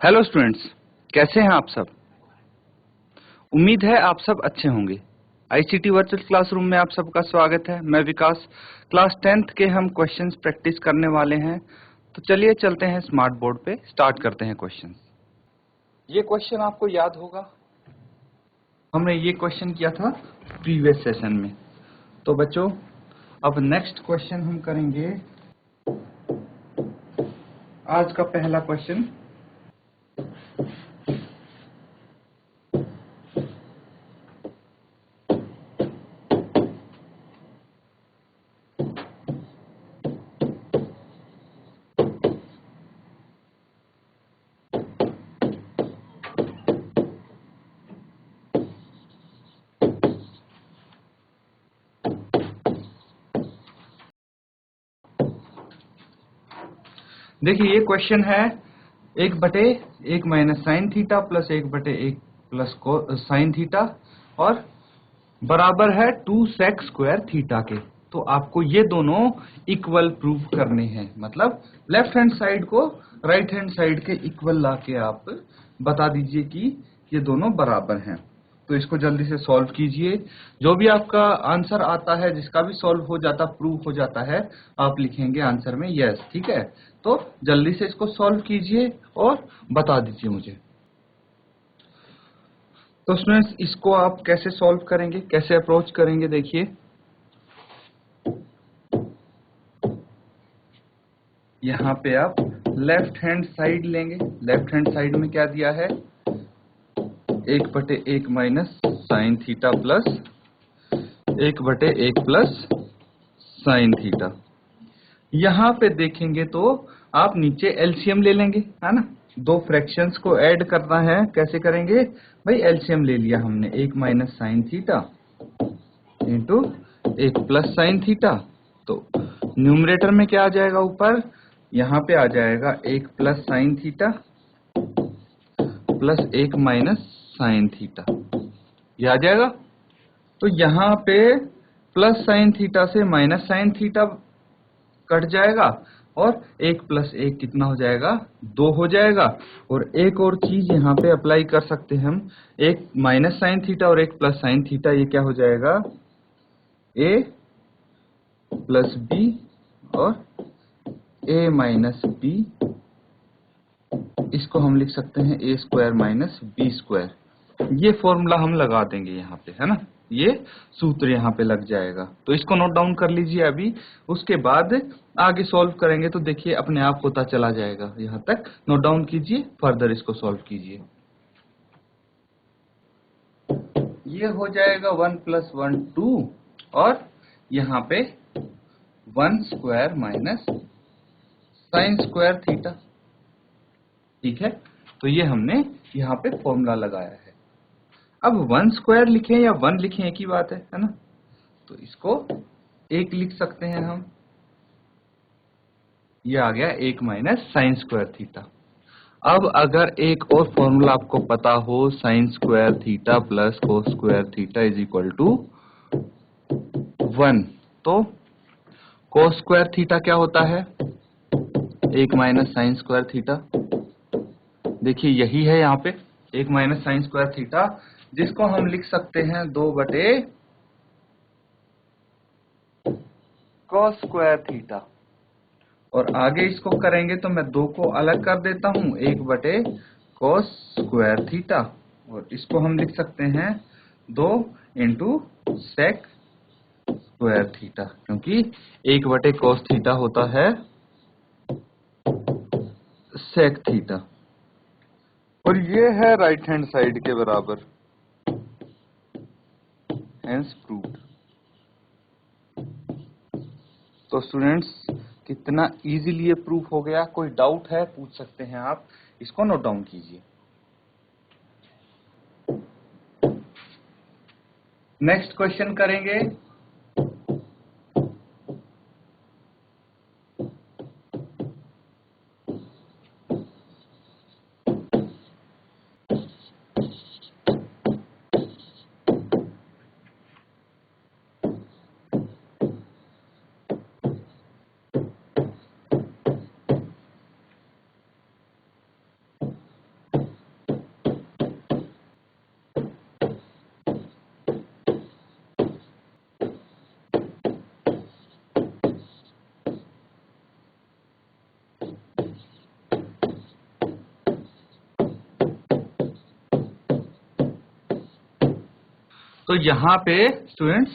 Hello students, कैसे हैं आप सब। उम्मीद है आप सब अच्छे होंगे। आईसीटी वर्चुअल क्लासरूम में आप सबका स्वागत है। मैं विकास। क्लास 10th के हम क्वेश्चंस प्रैक्टिस करने वाले हैं। तो चलिए चलते हैं स्मार्ट बोर्ड पे, स्टार्ट करते हैं क्वेश्चंस। ये क्वेश्चन आपको याद होगा, हमने ये क्वेश्चन किया था प्रीवियस सेशन में। तो बच्चों, अब नेक्स्ट क्वेश्चन हम करेंगे। आज का पहला क्वेश्चन, देखिए ये क्वेश्चन है 1/1 minus sine theta plus 1/1 plus sign theta और बराबर है 2 सेक स्क्वायर थीटा के। तो आपको ये दोनों इक्वल प्रूव करने हैं, मतलब लेफ्ट हैंड साइड को राइट हैंड साइड के इक्वल लाके आप बता दीजिए कि ये दोनों बराबर हैं। तो इसको जल्दी से सॉल्व कीजिए। जो भी आपका आंसर आता है, जिसका भी सॉल्व हो जाता, प्रूव हो जाता है, आप लिखेंगे आंसर में यस। ठीक है, तो जल्दी से इसको सॉल्व कीजिए और बता दीजिए मुझे। तो स्टूडेंट्स, इसको आप कैसे सॉल्व करेंगे, कैसे अप्रोच करेंगे, देखिए यहाँ पे आप लेफ्ट हैंड साइड लेंगे। लेफ्ट हैंड साइड में क्या दिया है, 1/1 minus sine theta plus 1/1 plus sine theta. यहाँ पे देखेंगे तो आप नीचे एलसीएम ले लेंगे, है ना। दो फ्रैक्शंस को ऐड करना है, कैसे करेंगे भाई, एलसीएम ले लिया हमने, 1 minus sine theta into 1 plus sine theta. तो न्यूमरेटर में क्या आ जाएगा, ऊपर यहाँ पे आ जाएगा 1 plus sine theta plus 1 minus sine theta, ये आ जाएगा। तो यहाँ पे प्लस साइन थीटा से माइनस साइन थीटा कट जाएगा और 1 प्लस 1 कितना हो जाएगा, 2 हो जाएगा। और एक और चीज यहाँ पे अप्लाई कर सकते हैं हम, एक माइनस साइन थीटा और एक प्लस साइन थीटा, ये क्या हो जाएगा, a प्लस बी और a माइनस बी। इसको हम लिख सकते हैं a square minus B square. ये फॉर्मूला हम लगा देंगे यहाँ पे, है ना। ये सूत्र यहाँ पे लग जाएगा। तो इसको नोट डाउन कर लीजिए अभी। उसके बाद आगे सॉल्व करेंगे तो देखिए अपने आप होता चला जाएगा। यहाँ तक नोट डाउन कीजिए, फर्दर इसको सॉल्व कीजिए। ये हो जाएगा 1 प्लस 1 2 और यहाँ पे 1 square minus sign square theta. ठीक है, तो ये हमने यहाँ पे फॉर्मूला लगाया है। अब 1 स्क्वायर लिखें या 1 लिखें, एक ही बात है ना। तो इसको 1 लिख सकते हैं हम। ये आ गया 1 माइनस साइन स्क्वायर थीटा। अब अगर एक और फॉर्मूला आपको पता हो, sine square theta plus cos square theta is equal to 1, तो कोस स्क्वायर थीटा क्या होता है, 1 माइनस साइन स्क्वायर थीटा। देखिए यही है यहाँ पे 1 माइनस साइन स्क्वायर थीटा, जिसको हम लिख सकते हैं 2/cos स्क्वायर थीटा। और आगे इसको करेंगे तो मैं 2 को अलग कर देता हूं, 1/cos स्क्वायर थीटा। और इसको हम लिख सकते हैं 2 इंटू सेक स्क्वायर थीटा, क्योंकि 1/cos थीटा होता है सेक थीटा। और ये है राइट हैंड साइड के बराबर, हेंस प्रूव्ड। तो स्टूडेंट्स, कितना इजीली ये प्रूफ हो गया। कोई डाउट है पूछ सकते हैं आप, इसको नोट डाउन कीजिए। नेक्स्ट क्वेश्चन करेंगे। तो यहाँ पे स्टूडेंट्स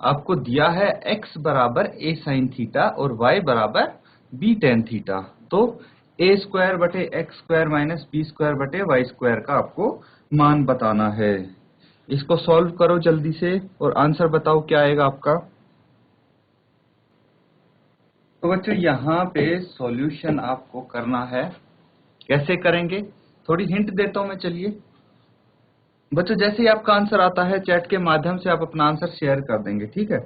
आपको दिया है x बराबर a साइन थीटा और y बराबर b टेन थीटा। तो a स्क्वायर बटे X square minus B square बटे वाई स्क्वायर का आपको मान बताना है। इसको सॉल्व करो जल्दी से और आंसर बताओ क्या आएगा आपका। तो बच्चों यहाँ पे सॉल्यूशन आपको करना है। कैसे करेंगे थोड़ी हिंट देता हूं मैं। चलिए बच्चों, जैसे ही आपका आंसर आता है चैट के माध्यम से आप अपना आंसर शेयर कर देंगे, ठीक है।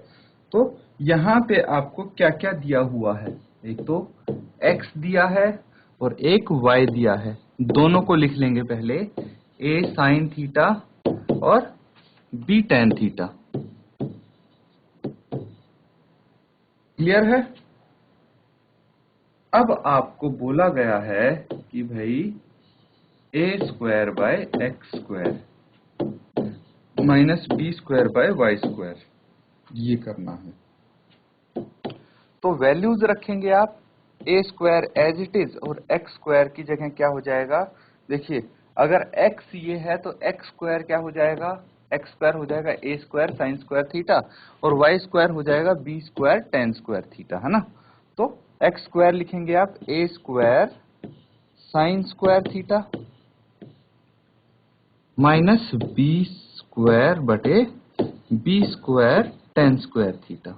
तो यहाँ पे आपको क्या क्या दिया हुआ है, एक तो x दिया है और एक y दिया है। दोनों को लिख लेंगे पहले, a साइन थीटा और b टेन थीटा। क्लियर है। अब आपको बोला गया है कि भाई a square by X square minus B square by Y square, ये करना है। तो वैल्यूज रखेंगे आप, ए स्क्वायर एज इट इज और एक्स स्क्वायर की जगह क्या हो जाएगा। देखिए अगर एक्स ये है तो एक्स स्क्वायर क्या हो जाएगा, एक्स स्क्वायर हो जाएगा a square sine square theta और वाई स्क्वायर हो जाएगा b square tan square theta, है ना। तो एक्स स्क्वायर लिखेंगे आप ए square sine square theta minus B square बटे b square tan square theta.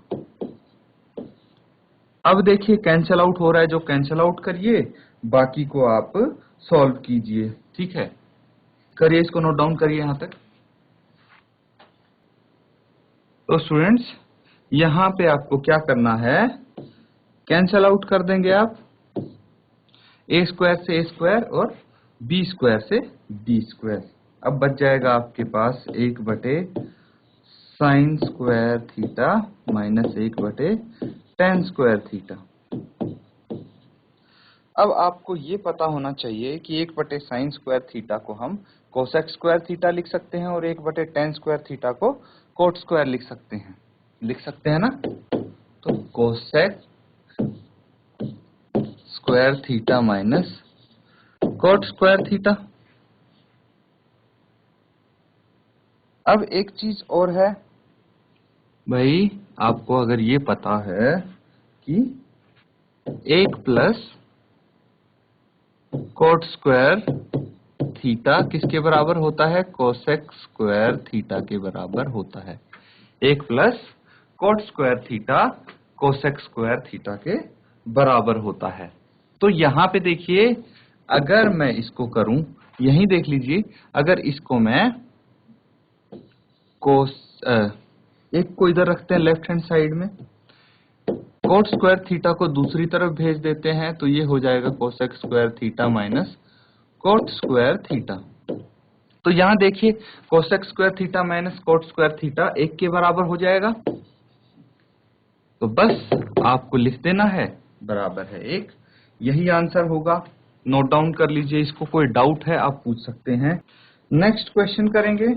अब देखिए कैंसल आउट हो रहा है, जो कैंसल आउट करिए, बाकी को आप सॉल्व कीजिए, ठीक है। करिए, इसको नोट डाउन करिए यहां तक। तो स्टूडेंट्स यहां पे आपको क्या करना है, कैंसल आउट कर देंगे आप, ए स्क्वायर से ए स्क्वायर और बी स्क्वायर से बी स्क्वायर। अब बच जाएगा आपके पास एक बटे साइन स्क्वायर थीटा माइनस एक बटे टेन स्क्वायर थीटा। अब आपको ये पता होना चाहिए कि एक बटे साइन स्क्वायर थीटा को हम कोसेक स्क्वायर थीटा लिख सकते हैं और एक बटे टेन स्क्वायर थीटा को कोट स्क्वायर लिख सकते हैं ना। तो cosec square theta minus cot square theta. अब एक चीज और है भाई, आपको अगर ये पता है कि एक प्लस कोट स्क्वायर थीटा किसके बराबर होता है, कोसेक स्क्वायर थीटा के बराबर होता है। एक plus coat square theta cosec square theta के बराबर होता है। तो यहां पे देखिए, अगर मैं इसको करूं, यही देख लीजिए, अगर इसको मैं एक को इधर रखते हैं लेफ्ट हैंड साइड में, कोट स्क्वायर थीटा को दूसरी तरफ भेज देते हैं, तो ये हो जाएगा cosec square theta minus cot square theta. तो यहां देखिए cosec square theta minus cot square theta एक के बराबर हो जाएगा, तो बस आपको लिख देना है बराबर है एक, यही आंसर होगा। नोट डाउन कर लीजिए इसको, कोई डाउट है आप पूछ सकते हैं। नेक्स्ट क्वेश्चन करेंगे।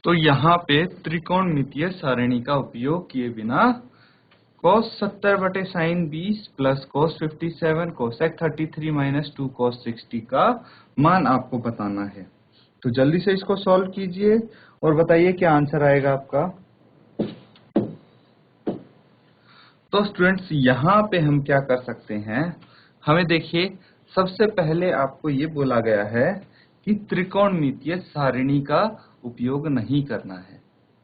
तो यहाँ पे त्रिकोणमितीय सारणी का उपयोग किए बिना cos 70 बटे sine 20 plus cos 57 cosec 33 minus 2 cos 60 का मान आपको बताना है। तो जल्दी से इसको सॉल्व कीजिए और बताइए क्या आंसर आएगा आपका। तो तो स्टूडेंट्स यहाँ पे हम क्या कर सकते हैं, हमें देखिए सबसे पहले आपको ये बोला गया है कि त्रिकोणमितीय सारणी का उपयोग नहीं करना है।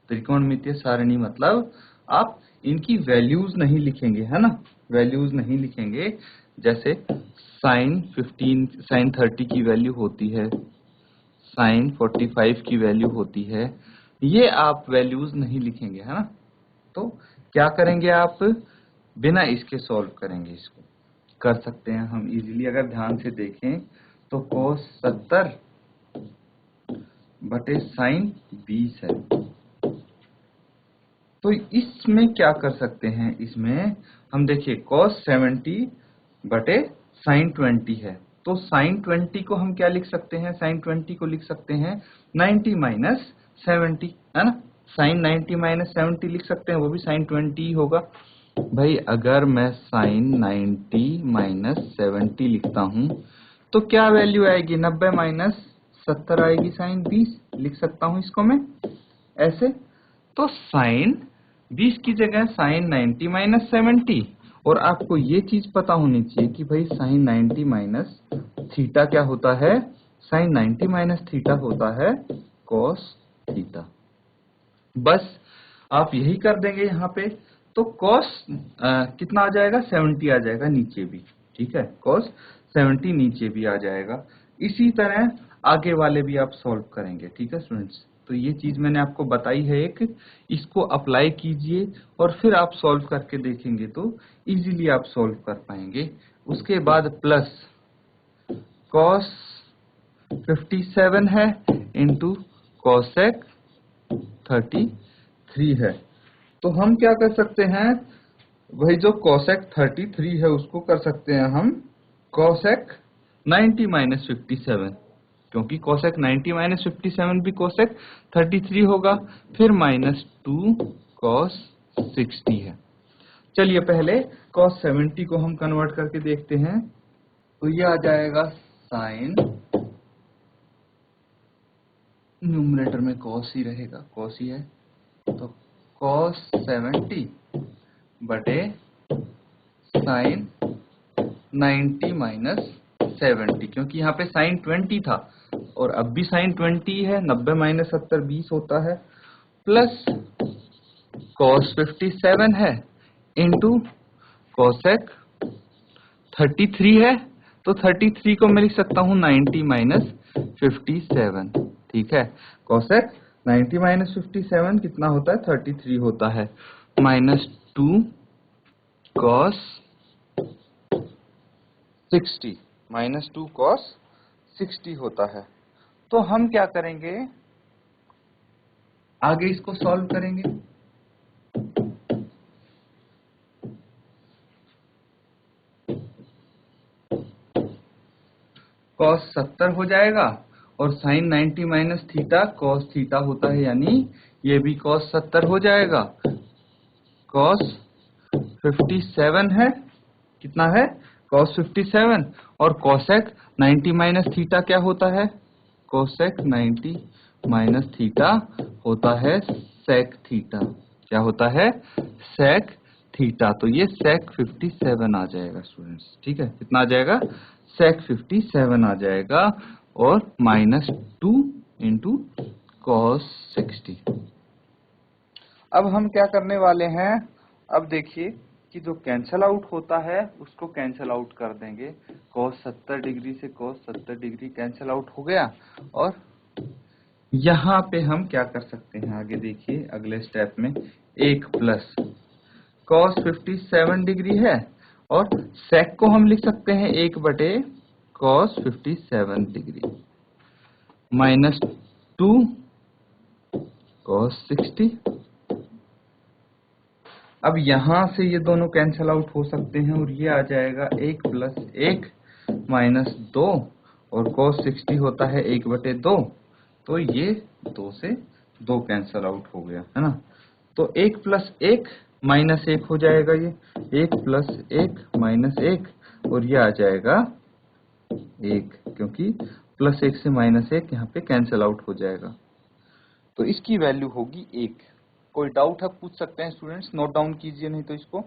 त्रिकोणमितीय सारणी मतलब आप इनकी वैल्यूज नहीं लिखेंगे, है ना, वैल्यूज नहीं लिखेंगे। जैसे sin 30 की वैल्यू होती है, sin 45 की वैल्यू होती है, ये आप वैल्यूज नहीं लिखेंगे, है ना। तो क्या करेंगे आप, बिना इसके सॉल्व करेंगे, इसको कर सकते हैं हम इजीली। अगर ध्यान से देखें तो cos 70 बटे sin 20 है। तो इसमें क्या कर सकते हैं, इसमें हम देखिए cos 70 बटे sin 20 है, तो sin 20 को हम क्या लिख सकते हैं, sin 20 को लिख सकते हैं 90 माइनस 70, है ना। sin 90 माइनस 70 लिख सकते हैं, वो भी sin 20 ही होगा। भाई अगर मैं sin 90 माइनस 70 लिखता हूं तो क्या वैल्यू आएगी, 90 माइनस 70 आएगी, sin 20 लिख सकता हूं इसको मैं ऐसे। तो sin 20 की जगह sin 90 माइनस 70, और आपको ये चीज पता होनी चाहिए कि भाई sin 90 माइनस थीटा क्या होता है, sin 90 माइनस थीटा होता है cos थीटा। बस आप यही कर देंगे यहाँ पे, तो cos कितना आ जाएगा, 70 आ जाएगा नीचे भी, ठीक है, cos 70 नीचे भी आ जाएगा। इसी तरह आगे वाले भी आप सॉल्व करेंगे, ठीक है स्टूडेंट्स। तो ये चीज मैंने आपको बताई है एक, इसको अप्लाई कीजिए और फिर आप सॉल्व करके देखेंगे तो इजीली आप सॉल्व कर पाएंगे। उसके बाद प्लस cos 57 है इंटू cosec 33 है। तो हम क्या कर सकते हैं, वही जो cosec 33 है उसको कर सकते हैं हम cosec 90 माइनस 57, क्योंकि cosec 90 माइनस 57 भी cosec 33 होगा, फिर माइनस 2 cos 60 है। चलिए पहले cos 70 को हम कन्वर्ट करके देखते हैं, तो ये आ जाएगा sin, न्यूमरेटर में cos ही रहेगा, cos ही है, तो cos 70 बटे sin 90 माइनस 70, क्योंकि यहाँ पे sin 20 था और अब भी sin 20 है, 90 माइनस 70 20 होता है, प्लस cos 57 है इंटू cosec 33 है, तो 33 को मैं लिख सकता हूँ 90 माइनस 57, ठीक है। cosec 90 माइनस 57 कितना होता है, 33 होता है, माइनस 2 cos 60, माइनस 2 cos 60 होता है। तो हम क्या करेंगे, आगे इसको सॉल्व करेंगे। cos 70 हो जाएगा और sin 90 minus theta cos theta होता है, यानी ये भी cos 70 हो जाएगा। cos 57 है, कितना है, cos 57, और cosec 90 माइनस थीटा क्या होता है, cosec 90 माइनस थीटा होता है sec थीटा, क्या होता है, sec थीटा। तो ये sec 57 आ जाएगा स्टूडेंट्स, ठीक है, कितना आ जाएगा, sec 57 आ जाएगा, और माइनस 2 इंटू cos 60। अब हम क्या करने वाले हैं, अब देखिए कि जो कैंसल आउट होता है उसको कैंसल आउट कर देंगे, cos 70 डिग्री से cos 70 डिग्री कैंसल आउट हो गया, और यहाँ पे हम क्या कर सकते हैं, आगे देखिए अगले स्टेप में, एक प्लस cos 57 डिग्री है, और sec को हम लिख सकते हैं 1 बटे cos 57 डिग्री, माइनस 2 cos 60। अब यहां से ये दोनों कैंसल आउट हो सकते हैं, और ये आ जाएगा 1 प्लस 1 माइनस 2, और cos 60 होता है 1 बटे 2, तो ये 2 से 2 कैंसल आउट हो गया, है ना। तो 1 प्लस 1 माइनस 1 हो जाएगा, ये 1 प्लस 1 माइनस 1, और ये आ जाएगा 1, क्योंकि प्लस 1 से माइनस 1 यहाँ पे कैंसल आउट हो जाएगा, तो इसकी वैल्यू होगी 1। कोई डाउट है पूछ सकते हैं स्टूडेंट्स, नोट डाउन कीजिए नहीं तो इसको।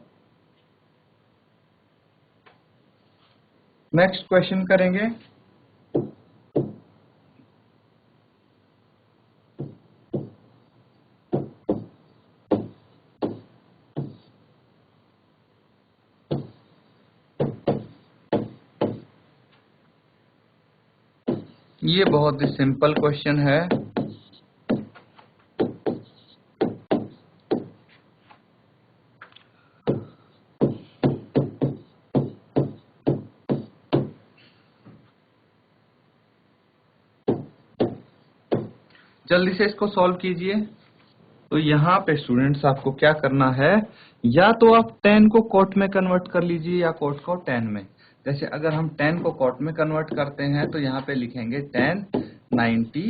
नेक्स्ट क्वेश्चन करेंगे। ये बहुत ही सिंपल क्वेश्चन है। जल्दी से इसको सॉल्व कीजिए। तो यहाँ पे स्टूडेंट्स आपको क्या करना है, या तो आप tan को cot में कन्वर्ट कर लीजिए या cot को tan में। जैसे अगर हम tan को cot में कन्वर्ट करते हैं तो यहाँ पे लिखेंगे tan 90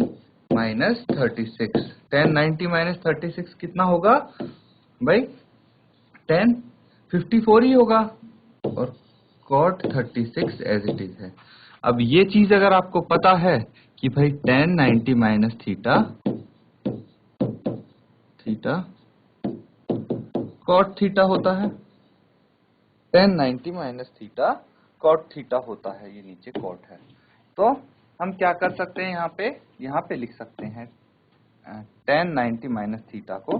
माइनस 36। tan 90 माइनस 36 कितना होगा भाई, tan 54 ही होगा, और cot 36 एज इट इज है। अब ये चीज अगर आपको पता है कि भाई tan 90 minus theta cot theta होता है, tan 90 minus theta cot theta होता है, ये नीचे cot है। तो हम क्या कर सकते हैं, यहाँ पे लिख सकते हैं tan 90 माइनस थीटा को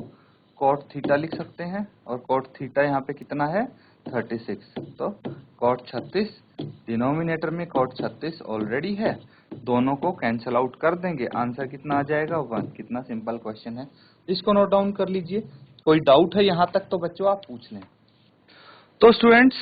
cot थीटा लिख सकते हैं, और cot थीटा यहाँ पे कितना है 36। तो cot 36, डिनोमिनेटर में cot 36 ऑलरेडी है, दोनों को कैंसिल आउट कर देंगे, आंसर कितना आ जाएगा 1। कितना सिंपल क्वेश्चन है, इसको नोट डाउन कर लीजिए। कोई डाउट है यहाँ तक तो बच्चों आप पूछ लें। तो स्टूडेंट्स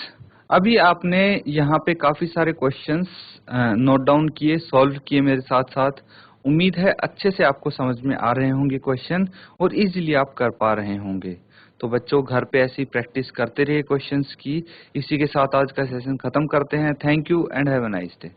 अभी आपने यहाँ पे काफी सारे क्वेश्चंस नोट डाउन किए, सॉल्व किए मेरे साथ साथ। उम्मीद है अच्छे से आपको समझ में आ रहे होंगे क्वेश्चन, और इजीली आप कर पा रहे होंगे। तो बच्चों घर पे ऐसी प्रैक्टिस करते रहिए क्वेश्चंस की। इसी के साथ आज का सेशन खत्म करते हैं। Thank you and have a nice day.